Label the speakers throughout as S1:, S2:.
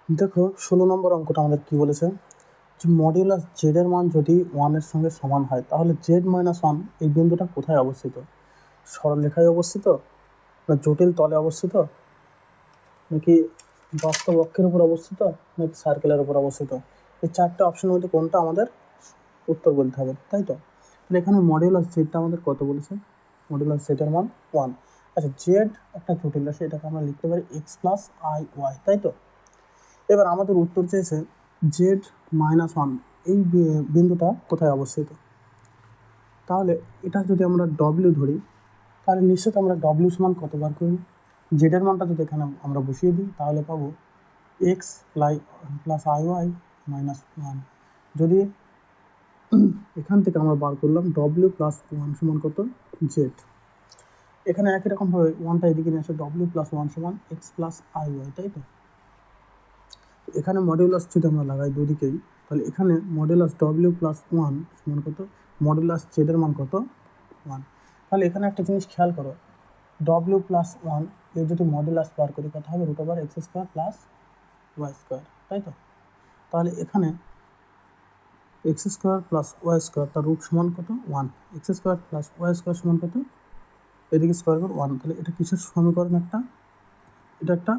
S1: দেখো 16 নম্বর অঙ্কটা আমাদের কি বলেছে, যে মডিউলাস জেড এর মান যদি 1 এর সঙ্গে সমান হয় তাহলে জেড মাইনাস 1 এই বিন্দুটা কোথায় অবস্থিত? সরলরেখায় অবস্থিত, না জটিল তলে অবস্থিত, নাকি বাস্তব অক্ষের উপর অবস্থিত, নাকি সার্কেলের উপর অবস্থিত? এই চারটে অপশনের মধ্যে কোনটা আমাদের উত্তর বলতে হবে, তাই তো? তাহলে এখানে মডিউলাস জেডটা আমাদের কত বলেছে? মডিউলাস জেড এর মান 1। আচ্ছা, জেড একটা জটিল রাশি, এটাকে আমরা লিখতে পারি এক্স প্লাস আই ওয়াই, তাই তো? এবার আমাদের উত্তর চেয়েছে জেড মাইনাস 1 এই বিন্দুটা কোথায় অবস্থিত। তাহলে এটা যদি আমরা ডব্লিউ ধরি, তাহলে নিশ্চিত আমরা ডব্লিউ সমান কত বার করি, জেডের মানটা যদি এখানে আমরা বসিয়ে দিই তাহলে পাবো x plus i y minus 1। যদি এখান থেকে আমরা বার করলাম ডব্লিউ প্লাস 1 সমান কত, জেড। এখানে একই রকমভাবে ওয়ানটা এদিকে নিয়ে আসে, ডব্লিউ প্লাস 1 সমান এক্স প্লাস আই ওয়াই, তাই তো? এখানে মডিউলাস যদি আমরা লাগাই দুদিকেই, তাহলে এখানে মডিউলাস ডব্লিউ প্লাস 1 সমান কত, মডিউলাস জেডের মান কত, 1। তাহলে এখানে একটা জিনিস খেয়াল করো, ডব্লিউ প্লাস 1 এর যদি মডিউলাস বার করি কত হবে, root over x square plus y square, তাই তো? তাহলে এখানে x square plus y square তার রুট সমান কত, 1। X square plus y square সমান কত, এদিকে স্কোয়ার করে 1। তাহলে এটা কিসের সমীকরণ একটা, এটা একটা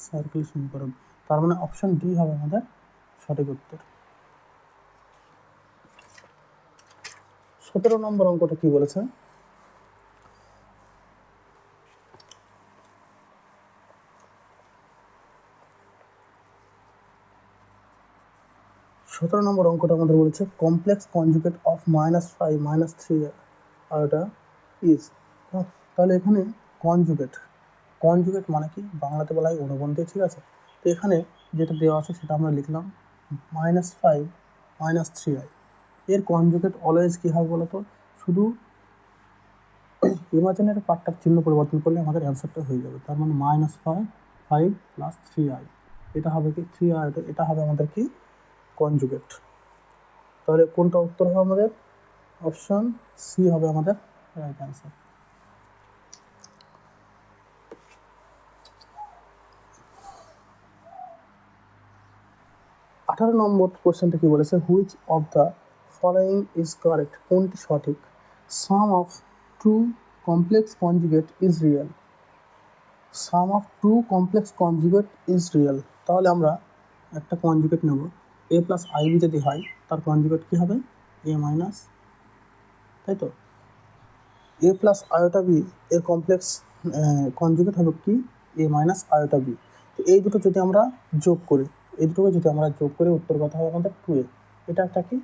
S1: সার্কেল সমীকরণ। তার মানে অপশন ডি হবে আমাদের সঠিক উত্তর। 17 নম্বর অঙ্কটা কি বলেছে, অঙ্কটা আমাদের বলেছে কমপ্লেক্স কনজুগেট অফ -5 -3 আর এটা ইজ। তাহলে এখানে কনজুগেট মানে কি, বাংলাতে বলা হয় অনুবন্ধী, ঠিক আছে? তো এখানে যেটা দেওয়া আছে সেটা আমরা লিখলাম -5 -3i। এর কনজুগেট অলওয়েজ কী হবে বলতো, শুধু ইমাজিনারি পার্টটার চিহ্ন পরিবর্তন করলে আমাদের অ্যান্সারটা হয়ে যাবে। তার মানে -5 + 3i, এটা হবে কি 3i, এটা হবে আমাদের কি কনজুগেট। তাহলে কোনটা উত্তর হবে আমাদের, অপশন সি হবে আমাদের রাইট অ্যান্সার। 18 নম্বর কোশ্চেনটা কি বলেছে, which of the following is correct, কোনটি সঠিক? Sum of two complex conjugate is real, sum of two complex conjugate is real. তাহলে আমরা একটা কনজুগেট নেব, এ প্লাস আইবি যদি হয় তার কনজুগেট কী হবে, এ মাইনাস, তাই তো? এ প্লাস আয়োটা বি এর কমপ্লেক্স কনজুগেট হবে কি, এ মাইনাস আয়োটা বি। তো এই দুটো যদি আমরা যোগ করি, উত্তর কথা হবে আমাদের 2a। এটা একটা কি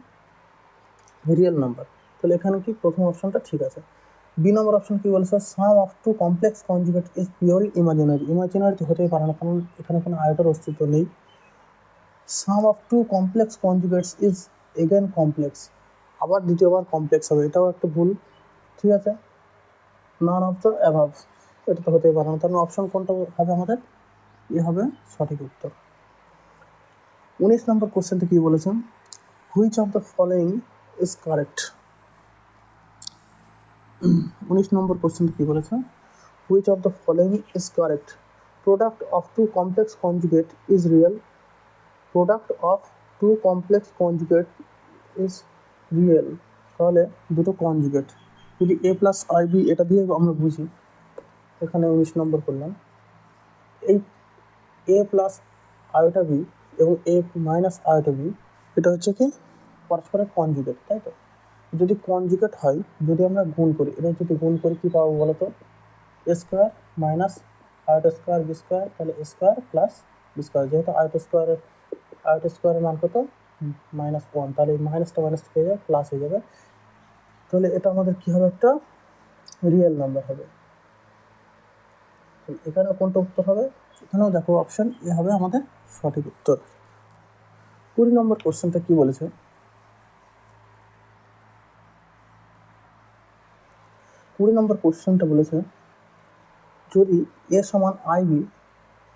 S1: রিয়েল নাম্বার। তাহলে এখানে কি প্রথম অপশনটা ঠিক আছে। বি নম্বর অপশন কি বলেছে, sum of two complex conjugate is purely imaginary তো হতেই পারে না, কারণ এখানে কোনো আয়োটার অস্তিত্ব নেই। Sum of two complex conjugates is again complex, আবার দ্বিতীয়বার কমপ্লেক্স হবে, এটাও একটা ভুল, ঠিক আছে? নান অফ দ্য অ্যাভাব, এটা তো হতেই পারে না। তার মানে অপশন কোনটা হবে আমাদের, এ হবে সঠিক উত্তর। 19 নম্বর কোশ্চেনটা কি বলেছেন, which of the following is correct. 19 নম্বর কোশ্চেনটা কি বলেছে, which of the following is correct, product of two complex conjugate is real, product of two complex conjugate is real. তাহলে দুটো কনজুগেট যদি এ প্লাস আইবি এটা দিয়ে আমরা বুঝি, এখানে 19 নম্বর করলাম, এই এ প্লাস আয়োটা বি এবং এ মাইনাস আয়োটা বি এটা হচ্ছে কি পরস্পরের কনজুগেট, তাই তো? যদি কনজুগেট হয়, যদি আমরা গুণ করি, এটা যদি গুণ করি কী পাবো বলো তো, a square minus iota square b square, তাহলে a square plus b square, যেহেতু আয়োটা স্কোয়ারের মান কত, -1, তাহলে এই মাইনাসটা হয়ে যাবে, প্লাস হয়ে যাবে। তাহলে এটা আমাদের কী হবে, একটা রিয়েল নাম্বার হবে। এখানেও কোনটা উত্তর হবে, এখানেও দেখো অপশন এ হবে আমাদের সঠিক উত্তর। 20 নম্বর কোশ্চেনটা কি বলেছে, 20 নম্বর কোশ্চেনটা বলেছে যদি এ সমান আইবি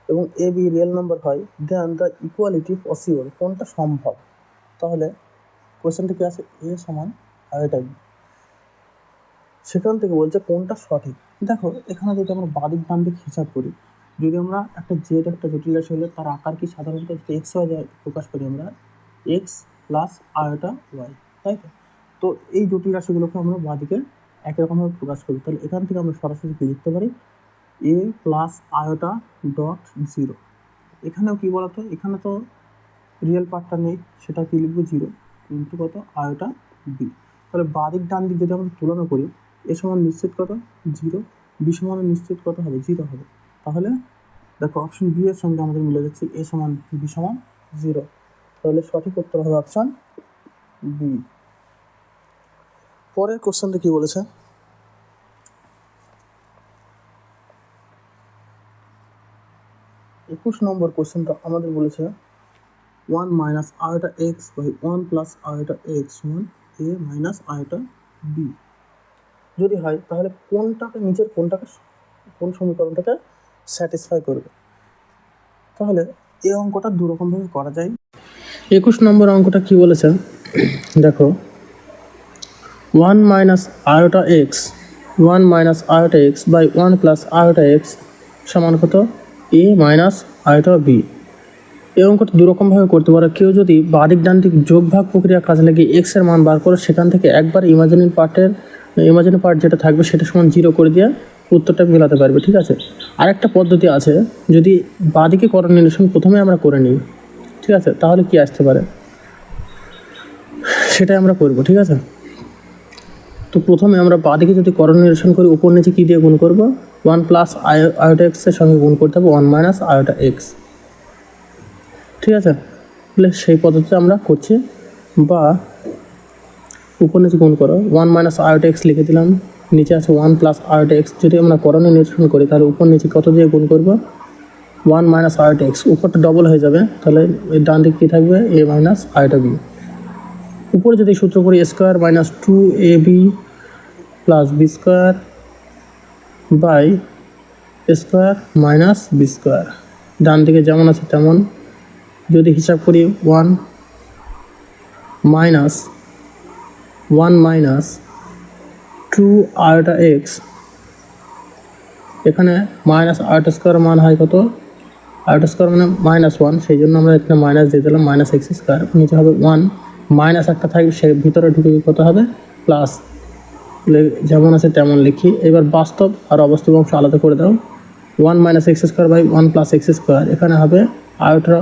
S1: এবং এ বি রিয়েল নাম্বার হয় দেন দ্য ইকুয়ালিটি পসিবল, কোনটা সম্ভব? তাহলে কোশ্চেনটা কি আছে, এ সমান আইটা বি, সেখান থেকে বলছে কোনটা সঠিক। দেখো এখানে যদি আমরা বাদিক ডান দিক হিসাব করি, যদি আমরা একটা জেড একটা জটিল রাশি হলে তার আকার কি সাধারণত এক্স ওয়াই প্রকাশ করি আমরা এক্স প্লাস আয়োটা ওয়াই, তাই তো? তো এই জটিল রাশিগুলোকে আমরা বাঁদিকে একই রকমভাবে প্রকাশ করি। তাহলে এখান থেকে আমরা সরাসরি কি লিখতে পারি, এ প্লাস আয়োটা ডট জিরো। এখানেও কি বলতো, এখানে তো রিয়েল পার্টটা নেই, সেটা কি লিখবো জিরো, কিন্তু কত আয়োটা বি। তাহলে বাদিক ডান দিক যদি আমরা তুলনা করি, এ সমান নিশ্চিত কত জিরো, বি সমান নিশ্চিত কত হবে জিরো হবে। তাহলে দেখো অপশন বি এর সঙ্গে আমাদের মিলে যাচ্ছে, এ সমান বি সমান জিরো। তাহলে সঠিক উত্তর হবে অপশন বি। পরের কোশ্চেনটা কি বলেছে, 21 নম্বর কোশ্চেনটা আমাদের বলেছে 1 minus iota x by 1 plus iota x সমান এ মাইনাস আয়োটা বি যদি হয়, তাহলে কোনটাকে নিচের কোন সমীকরণটাকে স্যাটিসফাই করবে। তাহলে এই অঙ্কটা দুরকমভাবে করা যায়। 21 নম্বর অঙ্কটা কি বলেছে দেখো, 1 minus iota x 1 minus iota x by 1 plus iota x সমান কত এ মাইনাস আয়োটা বি। এই অঙ্কটা দুরকমভাবে করতে পারো। কেউ যদি বাদিক ডান দিক যোগ ভাগ প্রক্রিয়া কাজে লাগিয়ে এক্স এর মান বার করে সেখান থেকে একবার ইমাজিনারি পার্ট যেটা থাকবে সেটা সমান জিরো করে দিয়ে উত্তরটা মেলাতে পারবে, ঠিক আছে। আরেকটা পদ্ধতি আছে, যদি বাদিকে করণ নিরসন প্রথমে আমরা করে নিই, ঠিক আছে, তাহলে কি আসতে পারে সেটাই আমরা করব, ঠিক আছে। তো প্রথমে আমরা বাদিকে যদি করণ নিরসন করি, উপর নিচে কী দিয়ে গুণ করব, 1 প্লাস আয়োটা এক্সের সঙ্গে গুণ করতে হবে 1 মাইনাস আয়োটা এক্স, ঠিক আছে। তাহলে সেই পদ্ধতিতে আমরা করছি, বা উপর নিচে গুণ করো 1 মাইনাস আয়োটা এক্স লিখে দিলাম, নিচে আছে 1 প্লাস আয়োটা এক্স। যদি আমরা করণে নিরসন করি তাহলে উপর নিচে কত দিয়ে গুণ করব, 1 মাইনাস আয়োটা এক্স, উপরটা ডবল হয়ে যাবে, তাহলে ডান দিক কী থাকবে এ মাইনাস আয়োটা বি। উপরে যদি সূত্র করি square minus 2ab plus b square by square minus b square, ডান দিকে যেমন আছে তেমন। যদি হিসাব করি 1 মাইনাস 2 আয়োটা এক্স, এখানে মাইনাস আয়োটা স্কোয়ার মান হয় কত, আয়োটা স্কোয়ার মানে -1, সেই জন্য আমরা এখানে মাইনাস দিয়ে দিলাম মাইনাস এক্স স্কোয়ার, নিচে হবে 1 মাইনাস একটা থাকবে, সে ভিতরে ঢুকে কত হবে প্লাস, যেমন আছে তেমন লিখি। এবার বাস্তব আর অবাস্তব অংশ আলাদা করে দাও, 1 minus x square by 1 plus x square, এখানে হবে iota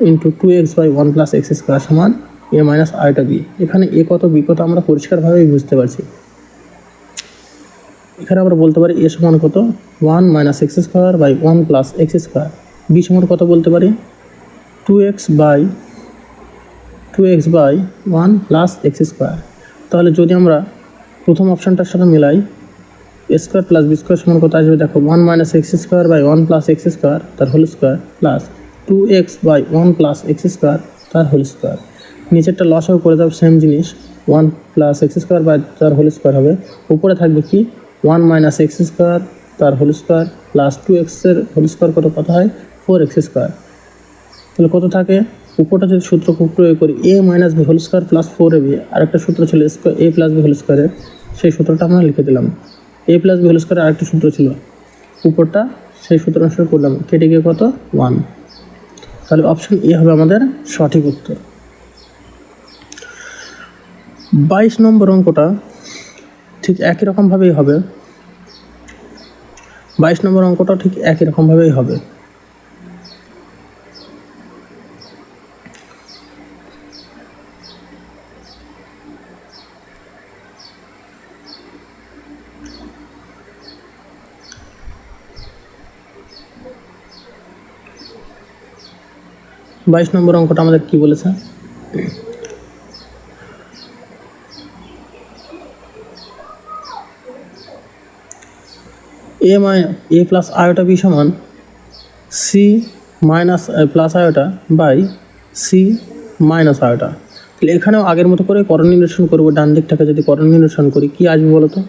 S1: into 2x by 1 plus x square সমান এ মাইনাস আয়োটা বি। এখানে এ কত বি কত আমরা পরিষ্কারভাবেই বুঝতে পারছি। এখানে আমরা বলতে পারি এ সমান কত 1 minus x square by 1 plus x square, b সমান কত বলতে পারি 2x by 1 plus x square. তাহলে যদি আমরা প্রথম অপশানটার সাথে মিলাই, স্কোয়ার প্লাস বি স্কোয়ার সমান কত আসবে দেখো, 1 minus x square by 1 plus x square তার whole square plus 2x by 1 plus x square তার হোল স্কোয়ার। নিচেরটা লসাও করে দাও, সেম জিনিস, 1 প্লাস এক্স স্কোয়ার বাই তার হোল স্কোয়ার হবে, উপরে থাকবে কি 1 মাইনাস এক্স স্কোয়ার তার হোল স্কোয়ার প্লাস 2x এর হোল স্কোয়ার কত হয় 4x স্কোয়ার। তাহলে কত থাকে, উপরটা যদি সূত্র প্রয়োগ করি a minus b whole square plus 4ab, আরেকটা সূত্র ছিল এ প্লাস বি হোল স্কোয়ারের, সেই সূত্রটা আমরা লিখে দিলাম। এ প্লাস বি হোল স্কোয়ারের আরেকটা সূত্র ছিল, উপরটা সেই সূত্র অনুসারে করলাম, কেটে গিয়ে কত 1। তাহলে অপশন এ হবে আমাদের সঠিক উত্তর। 22 নম্বর অঙ্কটা ঠিক একই রকমভাবেই হবে, 22 নম্বর অঙ্কটা ঠিক একই রকমভাবেই হবে। বাইশ নম্বর অঙ্কটা আমাদের কি বলেছে, এ প্লাস আয়োটা বি সমান c minus plus iota by c minus iota. তাহলে এখানেও আগের মতো করে করণ নিরসন করবো, ডান দিকটাকে যদি করণ নিরসন করি কী আসবে বলো তো,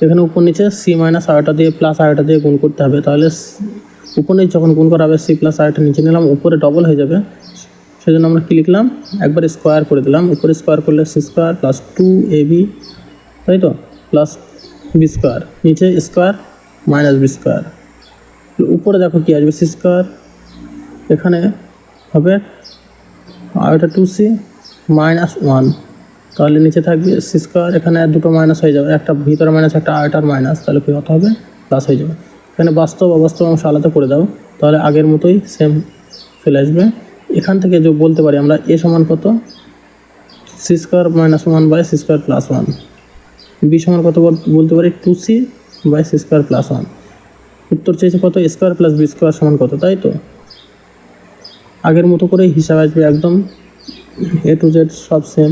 S1: এখানে উপর নিচে সি মাইনাস আয়োটা দিয়ে প্লাস আয়োটা দিয়ে গুণ করতে হবে, তাহলে উপর নিচে যখন গুণ করা হবে সি প্লাস আয়োটা নিচে নিলাম, উপরে ডবল হয়ে যাবে, সেজন্য আমরা কী লিখলাম একবার স্কোয়ার করে দিলাম, উপরে স্কোয়ার করলে সি স্কোয়ার প্লাস 2ab, তাই তো, প্লাস বি স্কোয়ার, নিচে স্কোয়ার মাইনাস বি স্কোয়ার, উপরে দেখো কি আসবে সি স্কোয়ার, এখানে হবে আর এটা 2c মাইনাস 1, তাহলে নিচে থাকবে সি স্কোয়ার, এখানে দুটো মাইনাস হয়ে যাবে, একটা ভিতরে মাইনাস একটা আরেকটার মাইনাস, তাহলে কি কত হবে প্লাস হয়ে যাবে। এখানে বাস্তব অবাস্তব অংশ আলাদা করে দাও, তাহলে আগের মতোই সেম চলে আসবে। এখান থেকে যে বলতে পারি আমরা এ সমান কত, c square minus 1 by c square plus 1, b সমান কত বলতে পারি 2c by c square plus 1। উত্তর চেয়েছে কত, এ স্কোয়ার প্লাস বি স্কোয়ার সমান কত, তাই তো আগের মতো করেই হিসাব আসবে একদম, এ টু জেড সব সেম।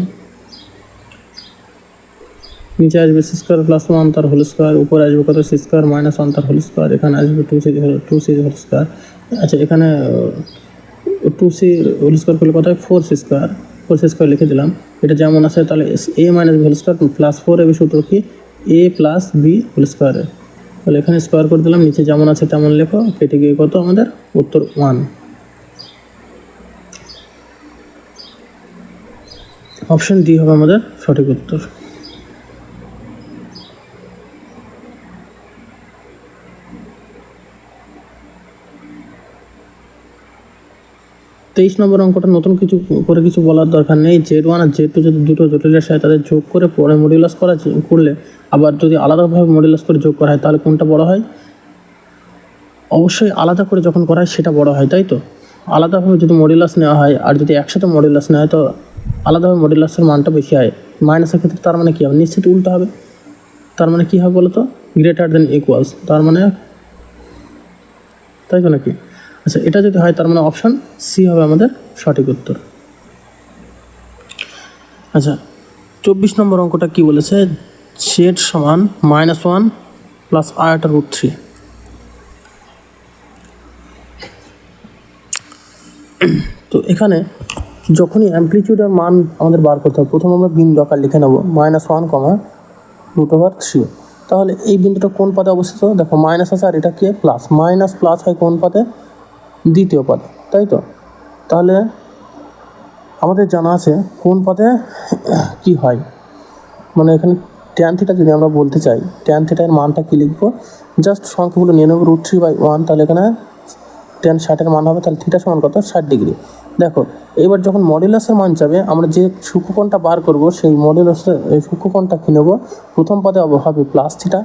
S1: নিচে আসবে সি স্কোয়ার প্লাস 1 তার হোল স্কোয়ার, উপরে আসবে কত সি স্কোয়ার মাইনাস 1 তার হোল স্কোয়ার, এখানে আসবে 2c হোল স্কোয়ার। আচ্ছা এখানে 2c হোল স্কোয়ার করলে কত হয় 4c স্কোয়ার লিখে দিলাম, এটা যেমন আছে। তাহলে a minus b whole square plus 4ab সূত্র কি a প্লাস বি হোল স্কোয়ারের, তাহলে এখানে স্কোয়ার করে দিলাম, নিচে যেমন আছে তেমন লেখো, কেটে গিয়ে কত আমাদের উত্তর 1। অপশন ডি হবে আমাদের সঠিক উত্তর। 23 নম্বর অঙ্কটা নতুন কিছু বলার দরকার নেই। Z1 আর Z2 যদি দুটো জটিলের সাথে তাদের যোগ করে পরে মডুলাস করলে, আবার যদি আলাদাভাবে মডুলাস করে যোগ করা হয় তাহলে কোনটা বড় হয়? অবশ্যই আলাদা করে যখন করা হয় সেটা বড় হয়, তাই তো। আলাদাভাবে যদি মডুলাস নেওয়া হয় আর যদি একসাথে মডুলাস নেওয়া হয় তো আলাদাভাবে মডুলাসের মানটা বেশি হয়। মাইনাসের ক্ষেত্রে তার মানে কী হবে, নিশ্চিত উল্টো হবে। তার মানে কী হবে বলো তো, গ্রেটার দেন ইকুয়ালস, তার মানে তাই তো নাকি? আচ্ছা এটা যদি হয় তার মানে অপশান সি হবে আমাদের সঠিক উত্তর। আচ্ছা 24 নম্বর অঙ্কটা কি বলেছে, জেড সমান -1 প্লাস i/√3। তো এখানে যখনই অ্যামপ্লিটিউডের মান আমাদের বার করতে হবে, প্রথম আমরা বিন্দু আকার লিখে নেব -1, তাহলে এই বিন্দুটা কোন পদে অবস্থিত, দেখো মাইনাস আছে আর এটা কি প্লাস, মাইনাস প্লাস হয় কোন পদে, দ্বিতীয় পদে, তাই তো। তাহলে আমাদের জানা আছে কোন পদে কি হয়, মানে এখানে ট্যান থিটা যদি আমরা বলতে চাই, ট্যান থিটার মানটা কী লিখবো, জাস্ট সংখ্যাগুলো নিয়ে নেব √3/1, তাহলে এখানে ট্যান 60-এর মান হবে, তাহলে থিটা সমান কত 60 ডিগ্রি। দেখো এবার যখন মডুলাসের মান যাবে আমরা যে সূক্ষ্মকোণটা বার করব সেই মডুলাসের সূক্ষ্মকোণটা কী নেব, প্রথম পদে হবে প্লাস থিটা,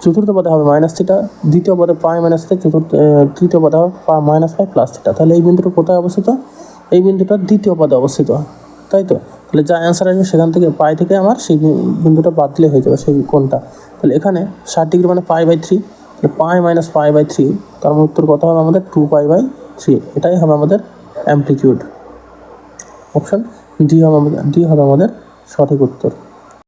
S1: চতুর্থ পদে হবে মাইনাস থিটা, দ্বিতীয় পদে পাই মাইনাস থিটা, তৃতীয় পদে হবে -5 প্লাস থিটা। তাহলে এই বিন্দুটা কোথায় অবস্থিত, এই বিন্দুটা দ্বিতীয় পদে অবস্থিত, তাই তো। তাহলে যা অ্যান্সার আসবে সেখান থেকে পাই থেকে আমার সেই বিন্দুটা বাদ দিলে হয়ে যাবে সেই কোণটা। তাহলে এখানে 60 ডিগ্রি মানে পাই/3, তাহলে পাই-পাই/3, তার উত্তর কত হবে আমাদের 2π/3। এটাই হবে আমাদের অ্যামপ্লিটিউড। অপশান ডি হবে আমাদের সঠিক উত্তর।